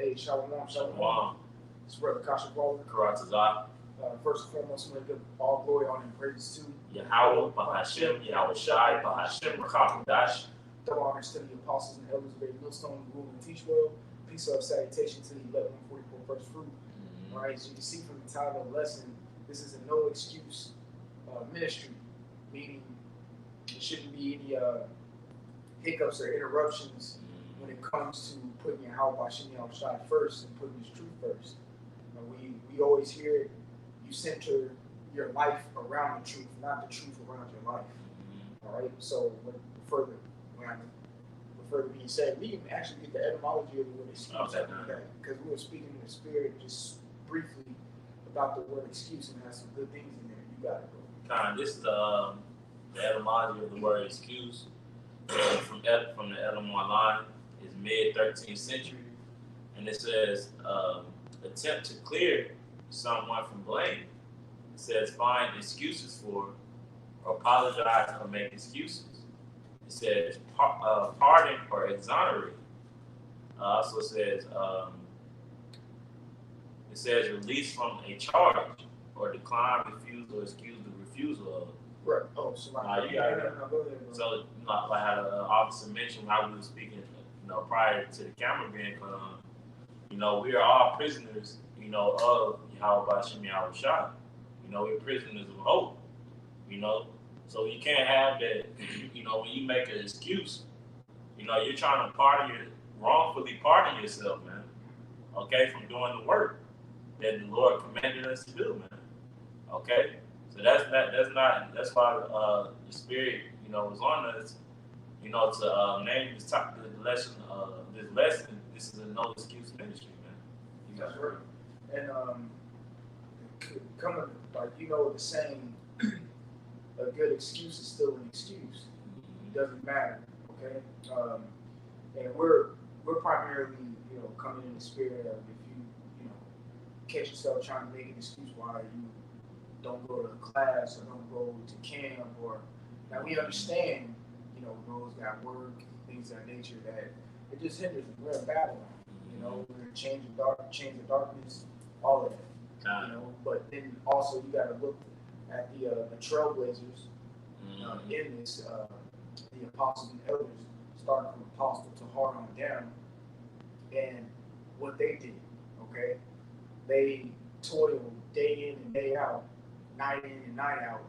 Hey, Shalom, Shalom. Shalom. It's Brother Kasha Bowler. Karatazah. First and foremost, we give all glory, honor, and praises to Yahweh, Bahashem, Yahweh Shai, Bahashem, Rakakudash. double honors to the apostles and elders of Great Millstone who rule and teach well. Peace of salutation to the 1144 first fruit. All right, as you can see from the title of the lesson, this is a no excuse ministry, meaning there shouldn't be any hiccups or interruptions when it comes to putting your Yahweh Bahashem Yahweh Shai first and putting his truth first. We always hear it, you center your life around the truth, not the truth around your life. All right, so when further being said, we can actually get the etymology of the word excuse because we were speaking in the spirit just briefly about the word excuse and has some good things in there. You got it, bro. This is the etymology of the word excuse from the Elamon line is mid 13th century, and it says attempt to clear someone from blame. It says find excuses for, or apologize or make excuses. It says pardon or exonerate. Also says release from a charge or decline, refuse, or excuse the refusal of. Right. Oh, so you got it. So, like how the officer mentioned while we were speaking, prior to the camera being put on, we are all prisoners, of Yahweh Bahashem Yahweh Shai. We're prisoners of hope, So you can't have that, when you make an excuse, you're trying to wrongfully pardon yourself, man, okay, from doing the work that the Lord commanded us to do, man, okay? So that's why the Spirit, was on us, to name this lesson, this is a no excuse ministry, man. That's right. And coming, the saying, a good excuse is still an excuse. It doesn't matter, okay? And we're primarily, coming in the spirit of if you catch yourself trying to make an excuse why you don't go to class or don't go to camp, or now we understand, those got work and things of that nature that it just hinders them. We're in Babylon, we're in chains of darkness, all of that, But then also you got to look at the trailblazers in this, the apostles and elders, starting from apostle to heart on down, and what they did, okay? They toiled day in and day out, night in and night out,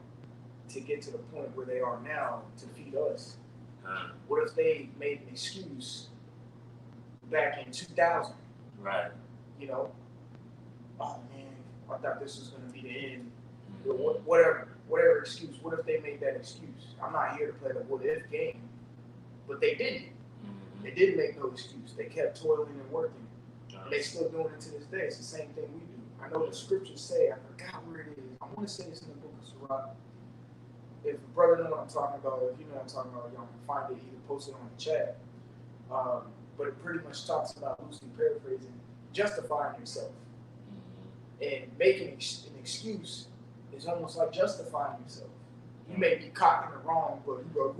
to get to the point where they are now to feed us. What if they made an excuse back in 2000? Right. Oh man, I thought this was going to be the end. Whatever excuse. What if they made that excuse? I'm not here to play the what if game, but they didn't. They didn't make no excuse. They kept toiling and working. And they still doing it to this day. It's the same thing we do. I know the scriptures say, I forgot where it is. I want to say it's in the book of Sirach. If a brother know what I'm talking about, if you know what I'm talking about, y'all can find it, either post it on the chat. But it pretty much talks about, loosely paraphrasing, justifying yourself. And making an excuse is almost like justifying yourself. You may be caught in the wrong, but you go,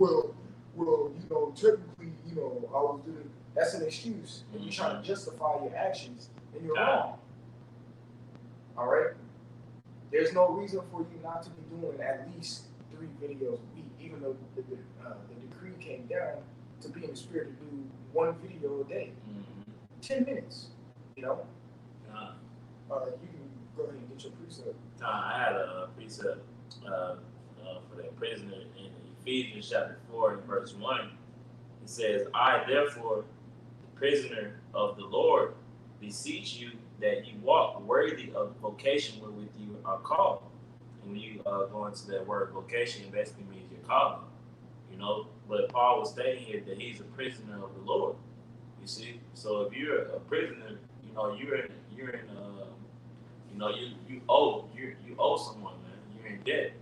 well, technically, I was doing. That's an excuse. And you're trying to justify your actions, and you're wrong. All right? There's no reason for you not to be doing at least 3 videos a week, even though the decree came down to be in the spirit to do 1 video a day. 10 minutes, You can go ahead and get your precept. I had a precept for that prisoner in Ephesians chapter 4 and verse 1. It says, I therefore, the prisoner of the Lord, beseech you that you walk worthy of the vocation wherewith you are called. And when you go into that word vocation, it basically means you're calling. But Paul was stating here that he's a prisoner of the Lord. You see? So if you're a prisoner, you owe someone, man. You're in debt.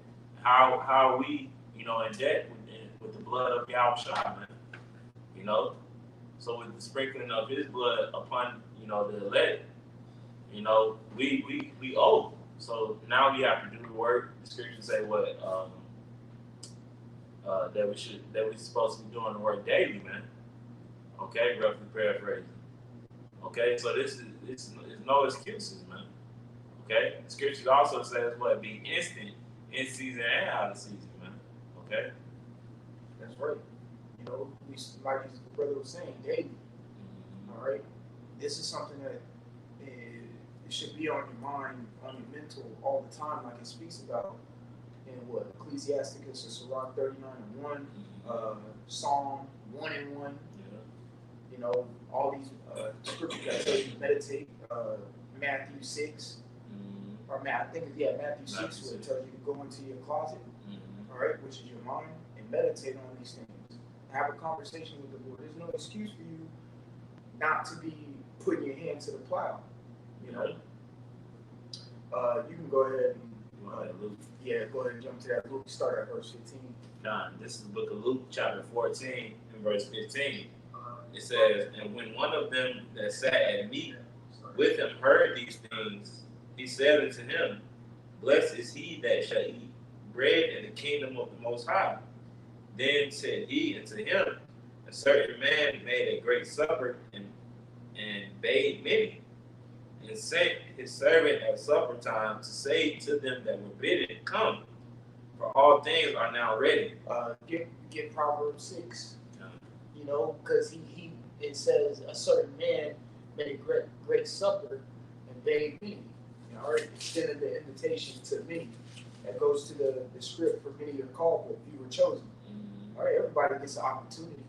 How are we, in debt with the blood of Yahweh Shai, man? So with the sprinkling of his blood upon, the elect, we owe. So now we have to do the work. The scriptures say what that we're supposed to be doing the work daily, man. Okay, roughly paraphrasing. Okay, so it's no excuses, man. Okay, the scriptures also says what be instant in season and out of season, man. Okay. That's right. You know, we like the brother was saying, daily. All right. This is something that it should be on your mind, on your mental all the time, like it speaks about in what Ecclesiasticus or Sirach 39:1, Psalm 1:1. You know, all these scriptures that tell you to meditate. Matthew 6, or I think Matthew 6, where it tells you to go into your closet, all right, which is your mind, and meditate on these things. Have a conversation with the Lord. There's no excuse for you not to be putting your hand to the plow. You know, you can go ahead and go ahead and jump to that. Luke, start at verse 15. This is the book of Luke, chapter 14, and verse 15. It says, "And when one of them that sat at meat with him heard these things, he said unto him, Blessed is he that shall eat bread in the kingdom of the Most High. Then said he unto him, A certain man made a great supper and bade many, and sent his servant at supper time to say to them that were bidden, Come, for all things are now ready." Get Proverbs 6. You know, because it says a certain man made a great supper and bade many. You know, already extended the invitation to many. That goes to the script for many are called, but few were chosen. All right, everybody gets an opportunity,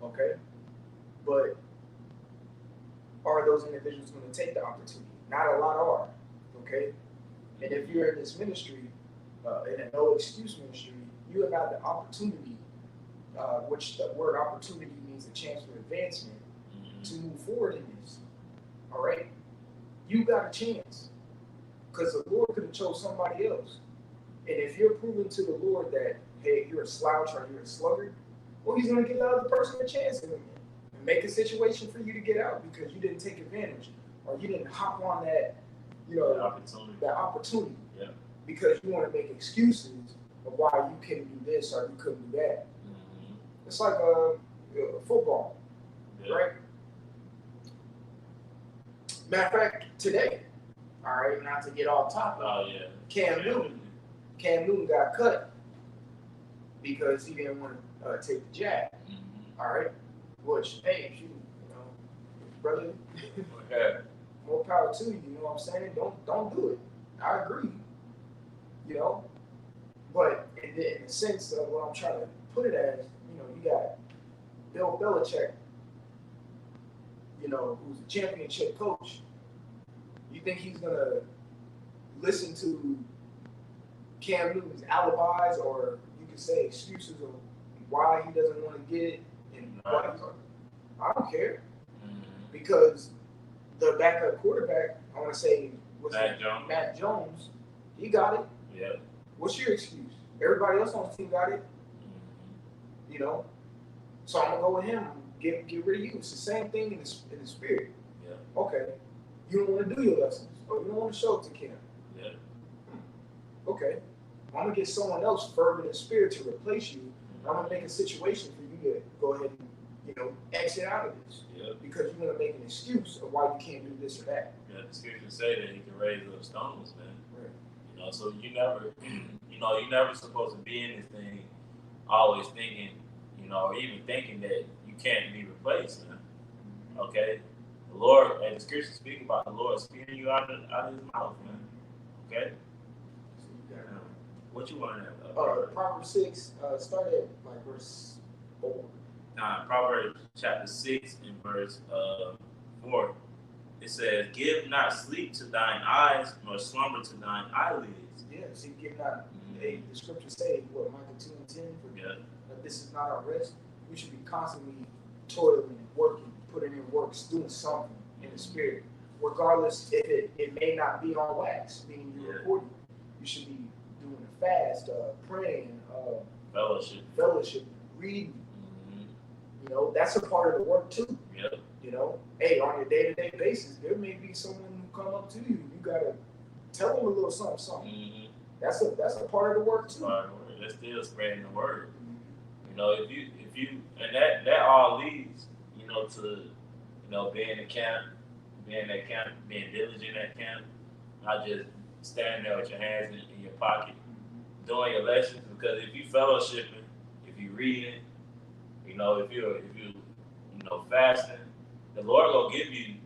okay? But are those individuals going to take the opportunity? Not a lot are, okay? And if you're in this ministry, in a no excuse ministry, you have had the opportunity, which the word opportunity means a chance for advancement, to move forward in this. All right? You got a chance. Because the Lord could have chose somebody else. And if you're proving to the Lord that, hey, you're a slouch or you're a sluggard, well, he's going to give the other person a chance and make a situation for you to get out because you didn't take advantage or you didn't hop on that, that opportunity. Yeah. Because you want to make excuses of why you couldn't do this or you couldn't do that. It's like football, right? Matter of fact, today, all right, not to get off topic. Cam Newton got cut because he didn't want to take the jab. All right, which, hey, you know, brother, more power to you. You know what I'm saying? Don't do it. I agree. You know, but in the sense of what I'm trying to put it as, you know, you got Bill Belichick, you know, who's a championship coach. You think he's gonna listen to Cam Newton's alibis, or you could say excuses of why he doesn't want to get it? And why I don't care, because the backup quarterback, I want to say, Matt Jones, he got it. Yeah. What's your excuse? Everybody else on the team got it. You know, so I'm gonna go with him. Get rid of you. It's the same thing in the spirit. Yeah. Okay. You don't want to do your lessons, or you don't want to show it to Cam. Yeah. Okay. I'm gonna get someone else fervent in spirit to replace you. I'm gonna make a situation for you to go ahead and, you know, exit out of this. Yeah. Because you're gonna make an excuse of why you can't do this or that. Yeah, the scriptures say that he can raise up stones, man. Right. You know, so you never supposed to be in this thing always thinking, you know, or even thinking that you can't be replaced, man. Okay? The Lord, and the scriptures speak about the Lord spewing you out of his mouth, man. Okay? So you got what you want to Proverbs 6, start at like verse 4. Proverbs chapter 6 and verse 4. It says, Give not sleep to thine eyes, nor slumber to thine eyelids. Yeah, see, give not. The scriptures say, what, Micah 2:10? This is not our rest. We should be constantly toiling, working, putting in works, doing something in the spirit. Regardless if it may not be on wax, meaning you're recording. You should be doing a fast, praying, fellowship, reading. You know, that's a part of the work too. Yep. You know, hey, on your day-to-day basis, there may be someone who come up to you. You gotta tell them a little something. That's a part of the work too. That's still spreading the word. You know, if you and that all leads, you know, to, you know, being in camp, being at camp, being diligent at camp, not just standing there with your hands in your pocket, doing your lessons. Because if you fellowshipping, if you reading, if you fasting, the Lord will give you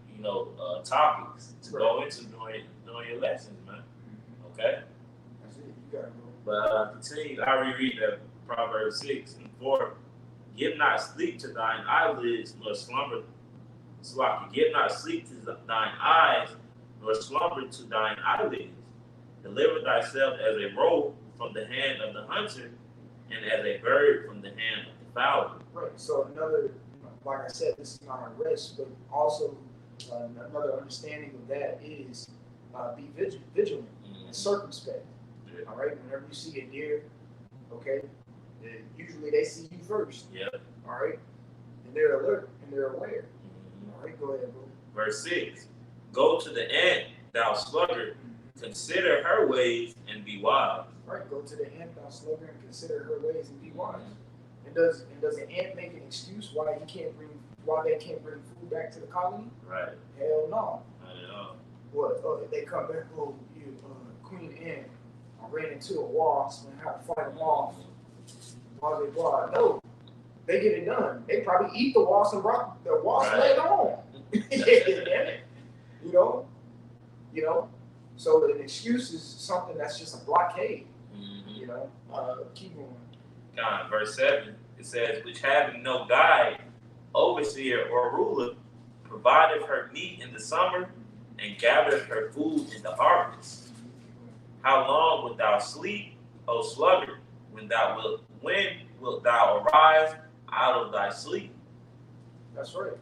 topics to go into doing your lessons, man. Okay. That's it. You gotta go. But continue. I reread that Proverbs 6:4. Give not sleep to thine eyelids, nor slumber. Slocky. Give not sleep to thine eyes, nor slumber to thine eyelids. Deliver thyself as a roe from the hand of the hunter, and as a bird from the hand of the fowler. Right. So another, like I said, this is not a rest, but also another understanding of that is be vigilant and circumspect. Yeah. All right. Whenever you see a deer, okay, usually they see you first. Yeah. All right. And they're alert and they're aware. All right. Go ahead, bro. Verse 6. Go to the ant, thou sluggard, consider her ways and be wise. Right. Go to the ant, thou sluggard, and consider her ways and be wise. And does an ant make an excuse why they can't bring food back to the colony? Right. Hell no. Not at all. What? If they come back, Queen Ant, I ran into a wasp and had to fight them off. Blah blah blah. No, they get it done. They probably eat the wasp and rock the wasp later on. Damn it. You know. So an excuse is something that's just a blockade. Keep going. God, verse 7, it says, which having no guide, overseer, or ruler, provideth her meat in the summer, and gathereth her food in the harvest. How long wilt thou sleep, O sluggard, when wilt thou arise out of thy sleep? That's right.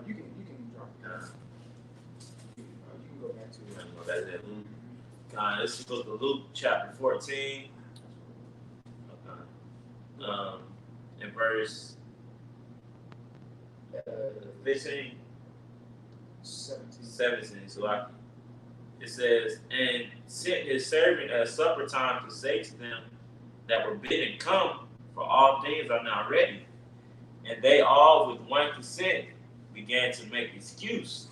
You can drop it down. You can go back to it. That's it, Luke. God, let's go to Luke chapter 14. In verse 15, 17. So it says, and sent his servant at supper time to say to them that were bidden, come, for all things are now ready. And they all with one consent began to make excuse.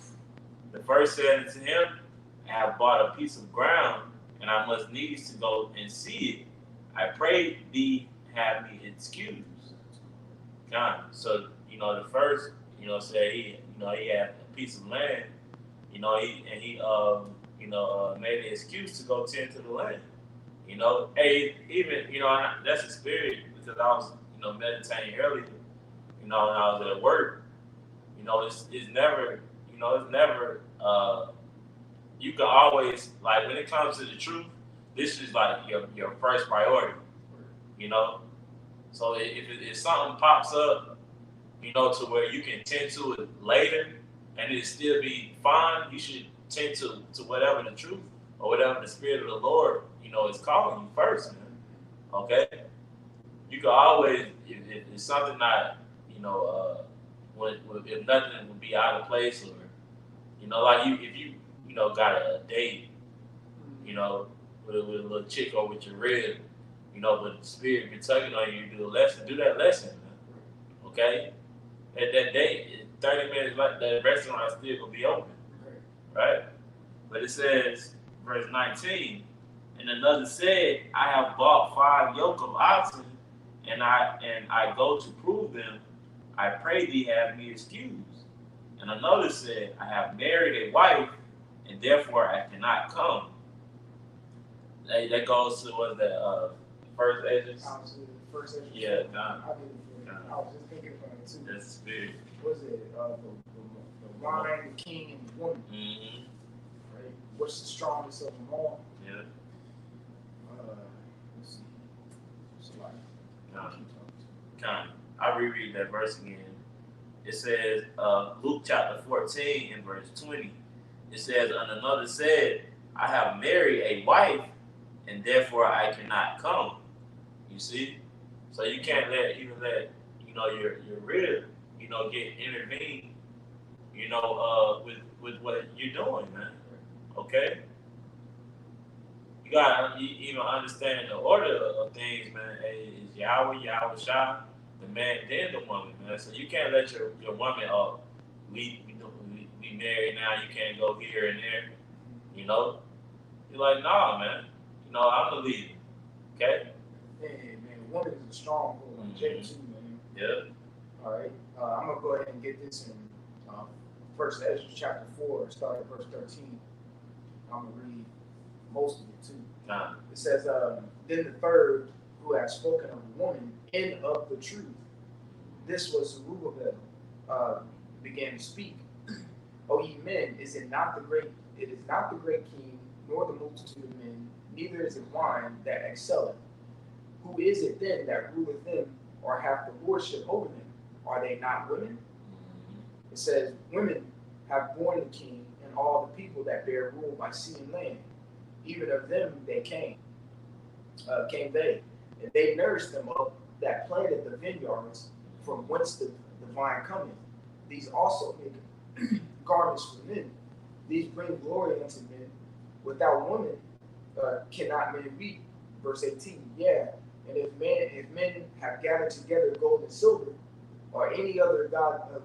The first said unto him, I have bought a piece of ground, and I must needs to go and see it. I pray thee have me excused. God. So, the first, said he had a piece of land, he made an excuse to go tend to the land. Hey, even, that's a spirit because I was, meditating earlier, when I was at work. It's never, you can always, like, when it comes to the truth, this is like your first priority, So if something pops up, to where you can tend to it later and it still be fine, you should tend to whatever the truth or whatever the Spirit of the Lord, is calling you first, man. Okay? You can always, if it's something not, if nothing would be out of place or, like if you got a date, with a little chick or with your rib, but the Spirit been tugging on you to do a lesson, do that lesson, man. Okay? At that day, 30 minutes like the restaurant is still gonna be open. Right? But it says, verse 19, and another said, I have bought 5 yoke of oxen, and I go to prove them. I pray thee have me excused. And another said, I have married a wife, and therefore I cannot come. That goes to what the first agents. First agents. Yeah, nah. I was just thinking about it too. That's spirit. Was it the lion, the king, and the woman? Mm-hmm. Right. What's the strongest of them all? Yeah. Let's see. Somebody. I reread that verse again. It says, Luke chapter 14 and verse 20. It says, and another said, I have married a wife, and therefore I cannot come. You see? So you can't let your rib, get intervened, with what you're doing, man. Okay? You gotta even understand the order of things, man. Hey, is Yahweh Shah, the man, then the woman, man. So you can't let your woman, we be married now. You can't go here and there. You know, you're like, nah, man. You know, I'm the leader. Okay. Hey, man, the woman is a stronghold. Mhm. J2, man. Yeah. All right. I'm gonna go ahead and get this in First Ezra chapter 4, starting at verse 13. I'm gonna read most of it too. Nah. It says, then the third who had spoken of a woman and of the truth, this was Zerubbabel, began to speak. O ye men, it is not the great king, nor the multitude of men, neither is it wine that excelleth. Who is it then that ruleth them, or hath the lordship over them? Are they not women? It says, women have borne the king and all the people that bear rule by sea and land. Even of them they came they, and they nourished them up that planted the vineyards, from whence the vine cometh. These also make garments for men. These bring glory unto men. Without women cannot men weep. Verse 18. Yeah, and if men have gathered together gold and silver, or any other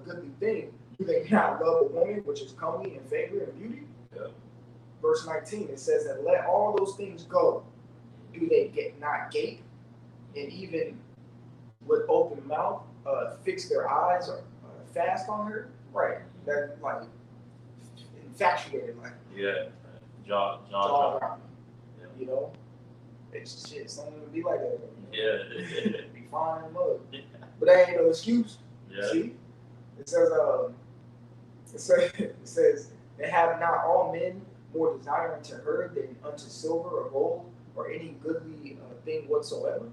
goodly thing, do they not love a woman which is comely and favor and beauty? Yeah. Verse 19, it says that let all those things go. Do they not gape, and even with open mouth fix their eyes fast on her? Right. That like infatuated, like jaw dropping. Yeah. You know, it's shit. Some women be like that. Yeah. Be fine in mud, but that ain't no excuse. Yeah. See, it says they have not all men more desire unto her than unto silver or gold or any goodly thing whatsoever.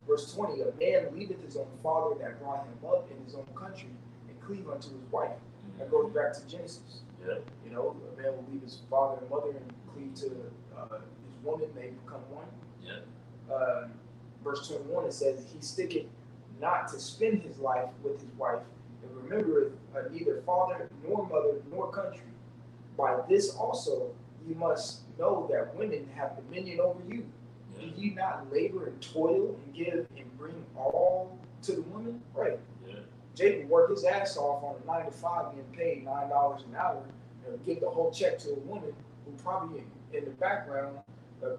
Verse 20, a man leaveth his own father that brought him up in his own country and cleave unto his wife. That goes back to Genesis. Yeah. You know, a man will leave his father and mother and cleave to his woman, they become one. Yeah. Verse 21, it says, he sticketh not to spend his life with his wife, and remembereth neither father nor mother nor country. By this also you must know that women have dominion over you. Yeah. Do ye not labor and toil and give and bring all to the woman? Right. Yeah. Jacob worked his ass off on a 9 to 5, getting paid $9 an hour, and give the whole check to a woman who probably in the background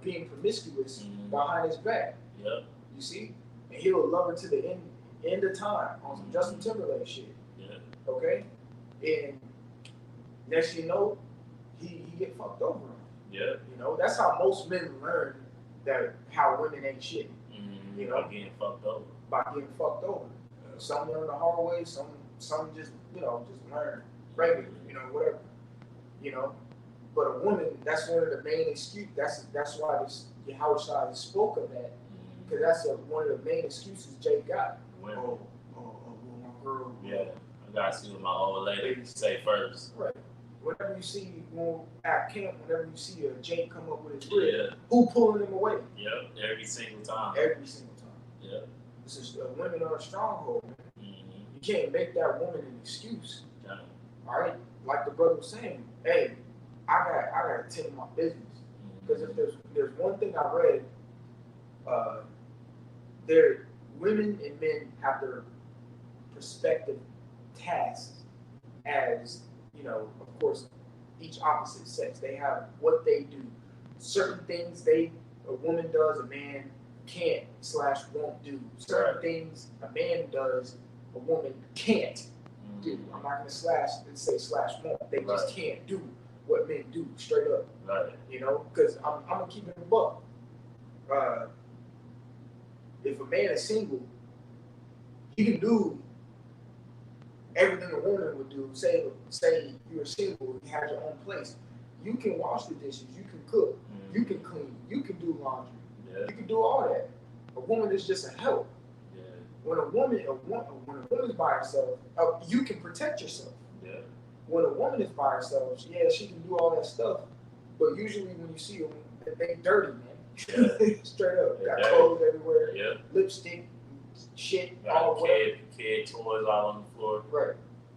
being promiscuous behind his back. Yeah. You see? And he will love her to the end of time on some Justin Timberlake shit. Yeah. Okay? And next you know, he get fucked over. Yeah. You know, that's how most men learn that how women ain't shit. You know, by getting fucked over. By getting fucked over. Some learn the hard way, some just just learn regular, whatever. You know. But a woman, that's one of the main excuses. That's why this Yahushua spoke of that. Because that's one of the main excuses Jay got. Well, my girl. Yeah. I gotta see what my old lady say first. Right. Whenever you see at camp, whenever you see a Jay come up with his rib, Yeah. who pulling him away? Yep. Every single time. Every single time. Yeah. This is women are a stronghold, man. Mm-hmm. You can't make that woman an excuse. Yeah. All right. Like the brother was saying, hey, I gotta tend to my business. Because if there's one thing I read, women and men have their prospective tasks as, of course, each opposite sex. They have what they do. Certain things a woman does, a man can't/won't do. Certain things a man does, a woman can't do. I'm not gonna /won't. They just can't do what men do, straight up. Right. Because I'm gonna keep it in the book. If a man is single, he can do everything a woman would do. Say you're single, you have your own place. You can wash the dishes, you can cook, you can clean, you can do laundry, you can do all that. A woman is just a help. Yeah. When a woman's by herself, you can protect yourself. Yeah. When a woman is by herself, yeah, she can do all that stuff, but usually when you see them, they dirty, man. Yeah. Straight up, got clothes everywhere, lipstick, shit, all kid toys all on the floor. Right.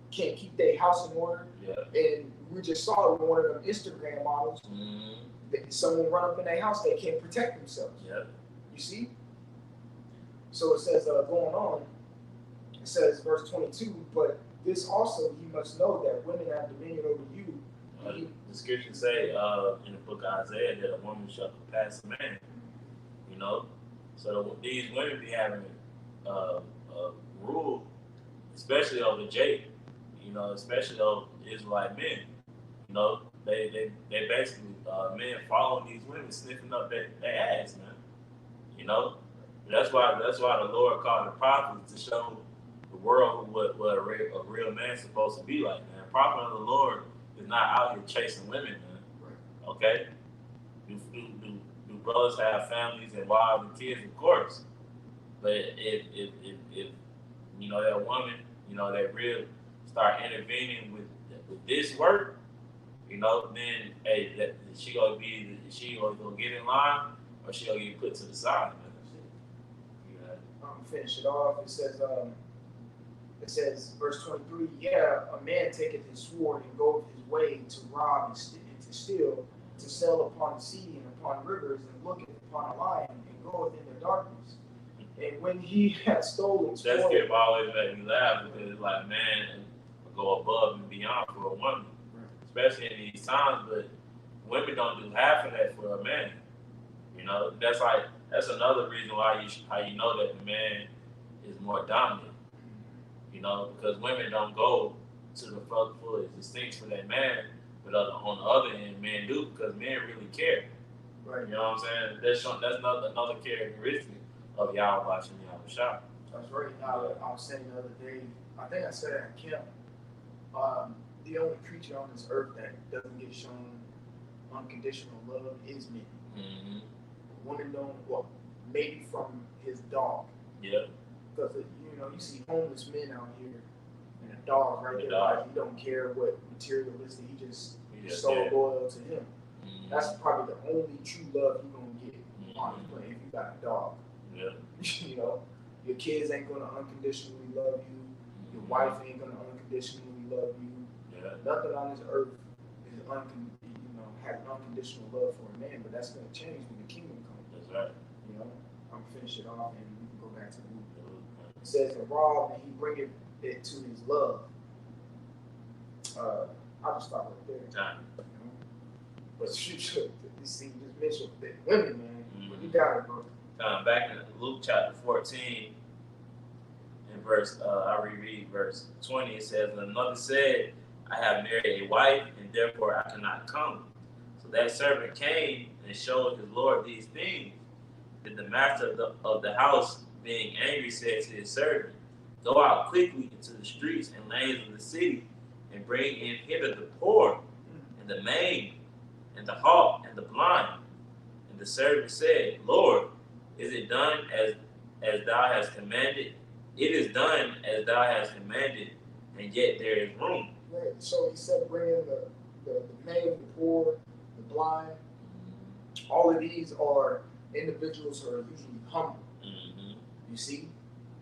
Can't keep their house in order. Yeah. And we just saw it with one of them Instagram models. Someone run up in their house, they can't protect themselves. Yeah. You see? So it says, going on, it says, verse 22, but this also he must know that women have dominion over you. The scriptures say in the book of Isaiah that a woman shall surpass a man. You know, so these women be having rule, especially over Jake. You know, especially over Israelite men. You know, they basically men following these women, sniffing up their ass, man. You know, that's why the Lord called the prophets to show the world what a real man's supposed to be like, man. Prophet of the Lord is not out here chasing women, man. Okay? Do brothers have families and wives and kids? Of course. But if you know that woman, you know, that real start intervening with this work, you know, then hey, that she gonna get in line or she gonna get put to the side, man. Finish it off. It says, verse 23, yeah, a man taketh his sword and goeth his way to rob and to steal, to sell upon the sea and upon rivers, and looketh upon a lion and goeth into darkness. And when he had stolen, that skip always make me laugh because it's like, man, go above and beyond for a woman, especially in these times. But women don't do half of that for a man. You know, that's another reason why how you know that the man is more dominant. You know, because women don't go to the full extent for that man, but on the other end, men do because men really care. Right. You know what I'm saying? That's another characteristic of Yahweh Shem Yahushua. That's right. Now, I was saying the other day, I think I said it at camp, the only creature on this earth that doesn't get shown unconditional love is men. Mm-hmm. Women don't, well, maybe from his dog. Yeah. Because, you know, you see homeless men out here and a dog right there, like he don't care what materialistic, he just so loyal to him. Mm-hmm. That's probably the only true love you're going to get on the plane if you got a dog. Yeah. You know, your kids ain't going to unconditionally love you. Your wife ain't going to unconditionally love you. Yeah. Nothing on this earth is has unconditional love for a man, but that's going to change when the kingdom comes. That's right. You know, I'm going to finish it off and we can go back to the movie. It says, and rob, and he bringeth it to his love. I'll just stop right there. Time. You know? But you see, just mention the women, man. Mm-hmm. You got it, bro. Back in Luke chapter 14, in verse, I reread verse 20, it says, another said, I have married a wife, and therefore I cannot come. So that servant came and showed his Lord these things. Then the master of the house, being angry, said to his servant, go out quickly into the streets and lanes of the city, and bring in hither the poor, and the maimed, and the halt, and the blind. And the servant said, Lord, is it done as thou hast commanded? It is done as thou hast commanded, and yet there is room. Right. So he said, bring in the maimed, the poor, the blind. All of these are individuals who are usually humble. Mm-hmm. You see,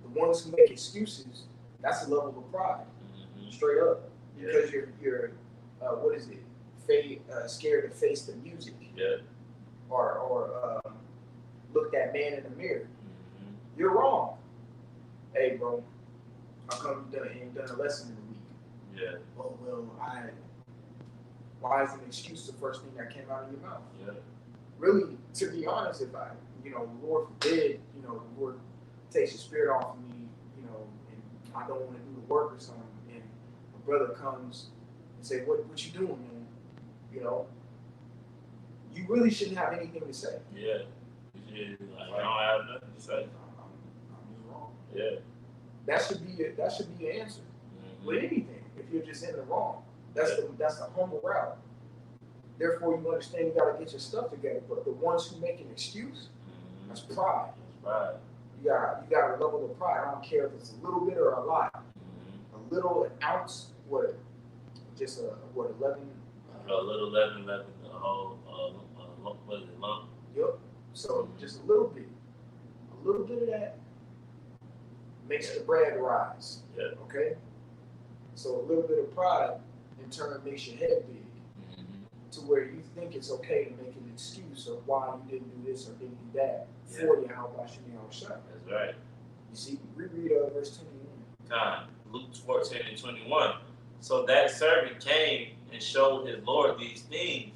the ones who make excuses, that's a level of pride, straight up. Because you're what is it? Scared to face the music, or look that man in the mirror. Mm-hmm. You're wrong. Hey, bro, how come you ain't done a lesson in a week? Yeah. Oh well, why is an excuse the first thing that came out of your mouth? Yeah. Really, to be honest, if Lord forbid, the Lord takes your spirit off of me, and I don't want to do the work or something, and a brother comes and say, what you doing, man? You really shouldn't have anything to say. Yeah. I don't have nothing to say. I'm just wrong. Yeah. That should be your answer with anything. If you're just in the wrong, that's the humble route. Therefore, you understand you got to get your stuff together. But the ones who make an excuse, that's pride. That's pride. You got a level of pride. I don't care if it's a little bit or a lot. A little, an ounce, just 11. A little 11, the whole, what is it, lump? Yep. So just a little bit of that makes the bread rise. Yeah. Okay. So a little bit of pride, in turn, makes your head big. To where you think it's okay to make an excuse of why you didn't do this or didn't do that for Yahweh Shem Yahushua. That's right. You see, reread verse 21. Time. Luke 14 and 21. So that servant came and showed his Lord these things.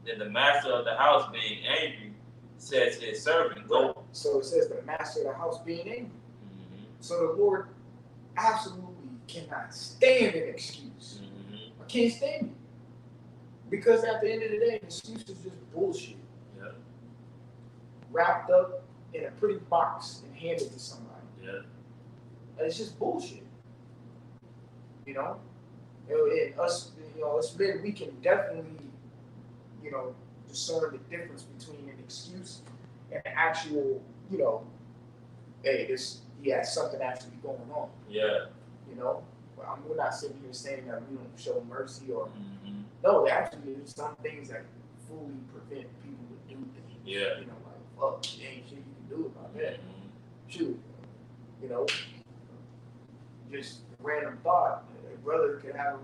Then the master of the house, being angry, said to his servant, Go. Right. So it says the master of the house being angry. Mm-hmm. So the Lord absolutely cannot stand an excuse. Mm-hmm. I can't stand it. Because at the end of the day, an excuse is just bullshit. Yeah. Wrapped up in a pretty box and handed to somebody. Yeah. And it's just bullshit. You know? And us, us men, we can definitely, discern the difference between an excuse and an actual, hey, something actually going on. Yeah. We're not sitting here saying that we don't show mercy or Mm-hmm. no, actually there's some things that fully prevent people to do things. Yeah. Fuck, there ain't shit you can do about that. Mm-hmm. Shoot, just random thought. A brother could have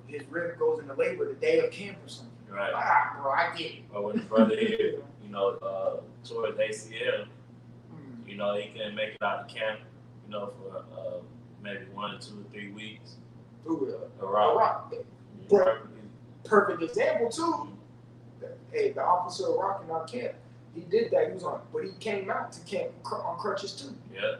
his rib goes into labor the day of camp or something. Right. Bro, I get it. Or when the brother here, towards ACL, he couldn't make it out of camp, for maybe 1 or 2 or 3 weeks. Iraq. Perfect example too. Hey, the officer of Iraq in our camp, he did that. But he came out to camp on crutches too. Yeah.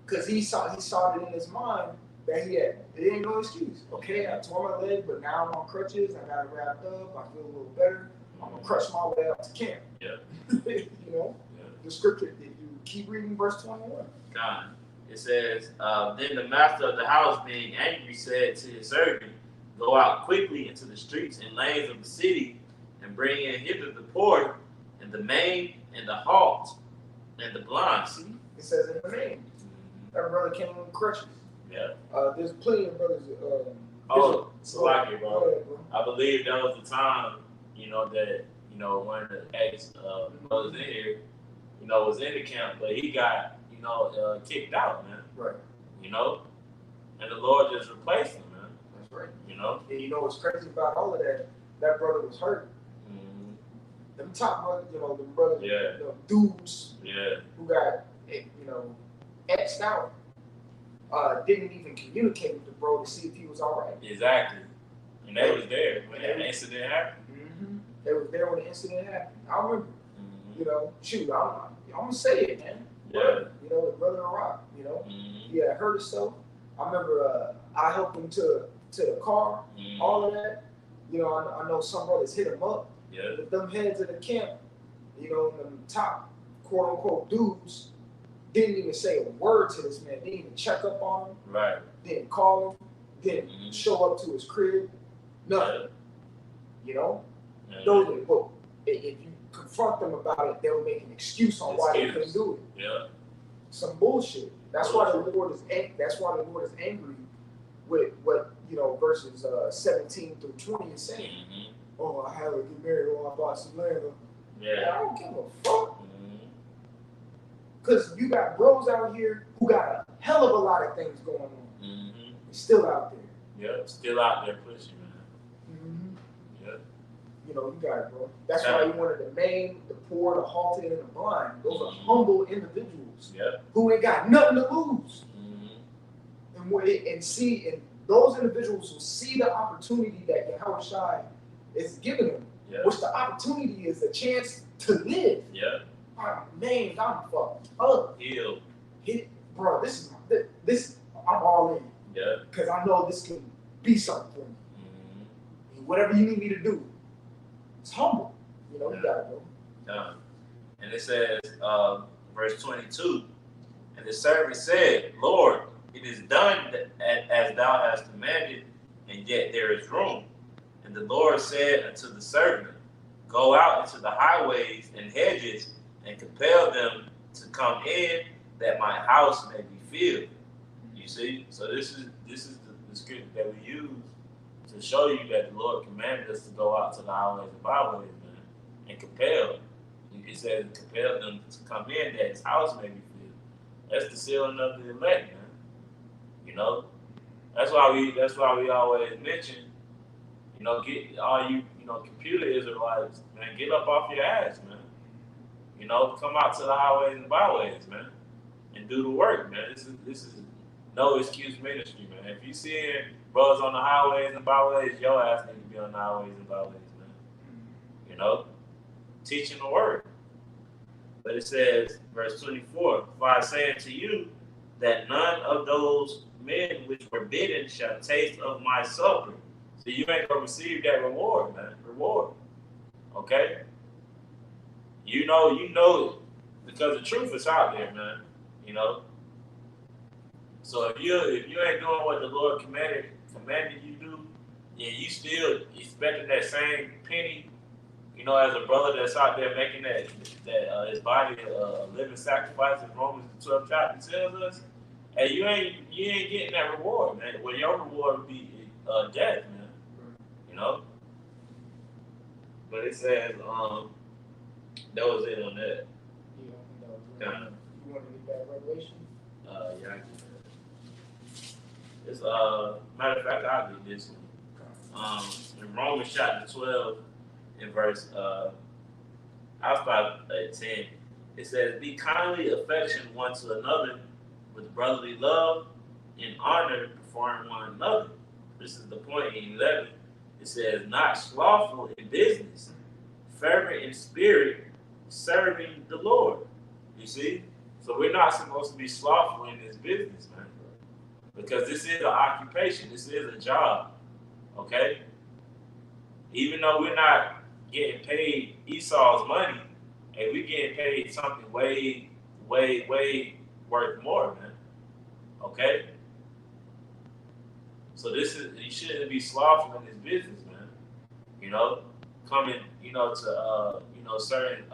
Because he saw it in his mind that it ain't no excuse. Okay, I tore my leg, but now I'm on crutches. I got it wrapped up. I feel a little better. I'm gonna crutch my way out to camp. Yeah. Yeah. The scripture. You keep reading verse 21. God. It says, then the master of the house, being angry, said to his servant, Go out quickly into the streets and lanes of the city, and bring in hither the poor, and the maimed, and the halt, and the blind. See, it says in the name. That brother came on crutches. Yeah. There's plenty of brothers. Salaki, bro. I believe that was the time, that one of the ex brothers in here, was in the camp, but he got, kicked out, man. Right. And the Lord just replaced him, man. That's right. And what's crazy about all of that? That brother was hurt. Mm-hmm. Them top brothers, them brothers, yeah. Dudes, yeah, who got, X'd out, didn't even communicate with the bro to see if he was all right. Exactly. And they was there when that incident happened. Mm-hmm. They was there when the incident happened. I remember. Mm-hmm. Shoot, I'm gonna say it, man. Yeah. The brother in Iraq, Mm-hmm. he had hurt himself. I remember I helped him to the car, Mm-hmm. all of that. I know some brothers hit him up. Yeah. With them heads of the camp, them top quote unquote dudes didn't even say a word to this man. Didn't even check up on him. Right. Didn't call him. Didn't show up to his crib. Nothing. Yeah. Those are, if you confront them about it, they'll make an excuse on why they couldn't do it. Yeah. Some bullshit. That's why the Lord is angry with what verses 17 through 20 is saying. Mm-hmm. Oh, I had to get married or I bought some land. Yeah. Man, I don't give a fuck. Because you got bros out here who got a hell of a lot of things going on. Mm-hmm. Still out there. Yeah, still out there pushing, man. Mm-hmm. Yeah. You got it, bro. That's why you wanted the maimed, the poor, the halted, and the blind. Those are humble individuals who ain't got nothing to lose. Mm-hmm. And those individuals will see the opportunity that Yahweh Shai is giving them, which the opportunity is a chance to live. Yeah. Oh, man, I'm fucked up. Healed. Bro, this, I'm all in. Yeah. Because I know this can be something for me. Mm-hmm. And whatever you need me to do, it's humble. You got it, bro. Yeah. And it says, verse 22, and the servant said, Lord, it is done as thou hast commanded, and yet there is room. And the Lord said unto the servant, Go out into the highways and hedges, and compel them to come in, that my house may be filled. You see? So this is the scripture that we use to show you that the Lord commanded us to go out to the highways and byways, man, and compel. It says compel them to come in, that his house may be filled. That's the sealing of the elect, man. That's why we always mention, get all you, computer Israelites, man, get up off your ass, man. Come out to the highways and byways, man, and and do the work, man. This is no excuse ministry, man. If you seeing brothers on the highways and byways, your ass need to be on the highways and byways, man. You know, teaching the word. But it says, verse 24, for I say unto you that none of those men which were bidden shall taste of my supper. So you ain't gonna receive that reward, man. Reward. Okay? You know it. Because the truth is out there, man. You know. So if you ain't doing what the Lord commanded you to do, and you still expecting that same penny, you know, as a brother that's out there making that his body a living sacrifice, as Romans 12 chapter tells us, and you ain't getting that reward, man. Well, your reward would be death, man. You know. But it says, that was it on that. You want to get that revelation? Yeah, I get that. It's matter of fact, I'll get this one. In Romans chapter 12, in verse I'll start at 10. It says, be kindly affectionate one to another with brotherly love and honor before one another. This is the point in 11. It says, not slothful in business, fervent in spirit, serving the Lord. You see? So we're not supposed to be slothful in this business, man. Because this is an occupation. This is a job. Okay? Even though we're not getting paid Esau's money, and we're getting paid something way, way, way worth more, man. Okay? So you shouldn't be slothful in this business, man. You know? Coming, to certain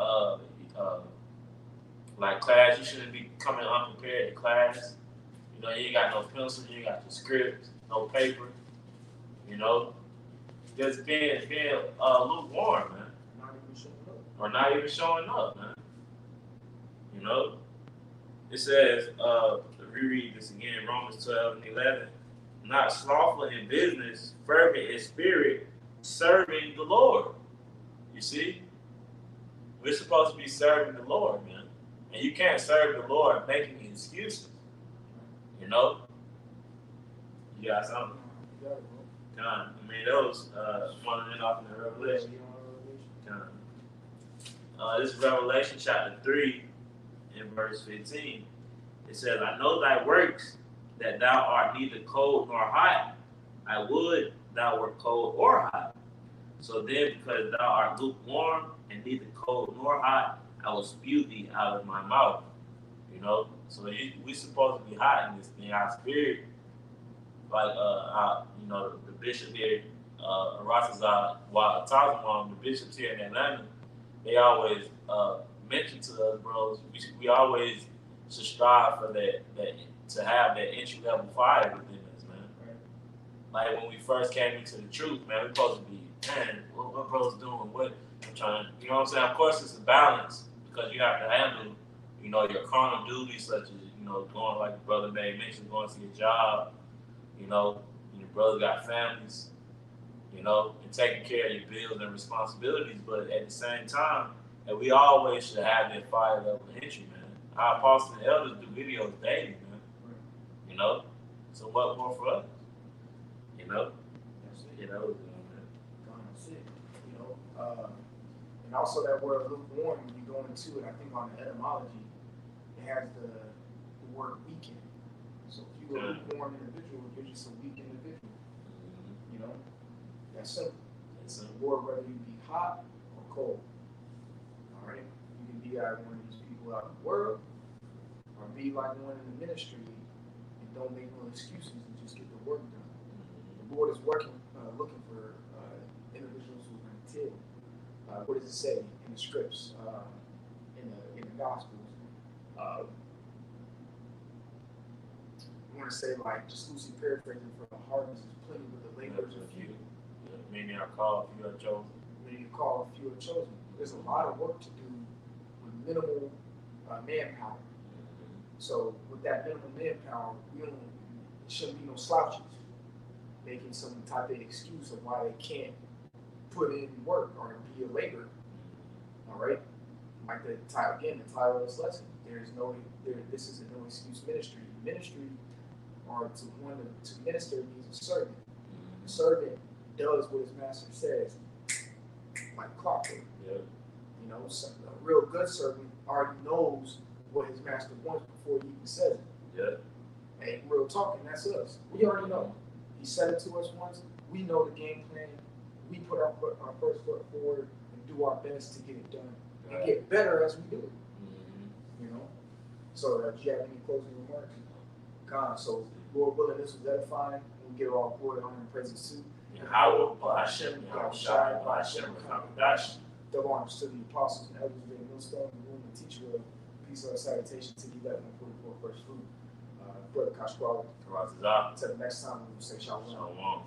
like class, you shouldn't be coming unprepared to class. You ain't got no pencil, you ain't got the script, no paper. Just being lukewarm, man. Or not even showing up, man. It says, reread this again, Romans 12 and 11. Not slothful in business, fervent in spirit, serving the Lord. You see? We're supposed to be serving the Lord, man. And you can't serve the Lord making excuses. You got something? That was one of them off in the Revelation. This is Revelation chapter 3 in verse 15. It says, I know thy works, that thou art neither cold nor hot. I would thou were cold or hot. So then, because thou art lukewarm and neither cold nor hot, I will spew thee out of my mouth. So we supposed to be hot in this thing. Our spirit, like the bishop here, Rasazar Tazamam, the bishops here in Atlanta, they always mention to us, bros, we always should strive for that to have that entry level fire within us, man. Right. Like when we first came into the truth, man, we're supposed to be, man, what bro's doing? What I'm trying, you know what I'm saying? Of course, it's a balance because you have to handle, your carnal duties such as, going like the brother May mentioned, going to your job, your brother got families, and taking care of your bills and responsibilities. But at the same time, and we always should have that fire level entry, man. Our apostles and elders do videos daily, man. So what more for us? That's it. And also that word lukewarm, when you go into it, I think on the etymology, it has the word weaken. So if you're a lukewarm individual, you're just a weak individual. That's simple. Or whether you be hot or cold. All right? You can be like one of these people out in the world, or be like one in the ministry and don't make no excuses and just get the work done. The Lord is looking for individuals who can till. What does it say in the scripts, in the Gospels? I want to say, like, just loosely paraphrasing, for the harvest is plenty, but the laborers are few. Many are called, few are chosen. Many are called, few are chosen. There's a lot of work to do with minimal manpower. So with that minimal manpower, it shouldn't be no slouches making some type of excuse of why they can't put in work or be a laborer. All right? Like the title of this lesson, This is a no excuse ministry. Ministry, or to minister means a servant. The servant does what his master says, like clockwork. Yeah. You know, a real good servant already knows what his master wants before he even says it. Yeah. And real talking, that's us. We already know. He said it to us once. We know the game plan. We put our first foot forward and do our best to get it done and get better as we do it. You know. So, do you have any closing remarks? God, so Lord willing, this was edifying. We give all glory, honor, and praises to Yahweh, Ba'ashem, Yahushai, Ba'ashem, Kamadash. Double honors to the apostles and elders of the millstone, the room, the teacher of peace or salutation to the 1144 first fruit. Brother Kashkwala. Until the next time, we will say shalom. Shalom.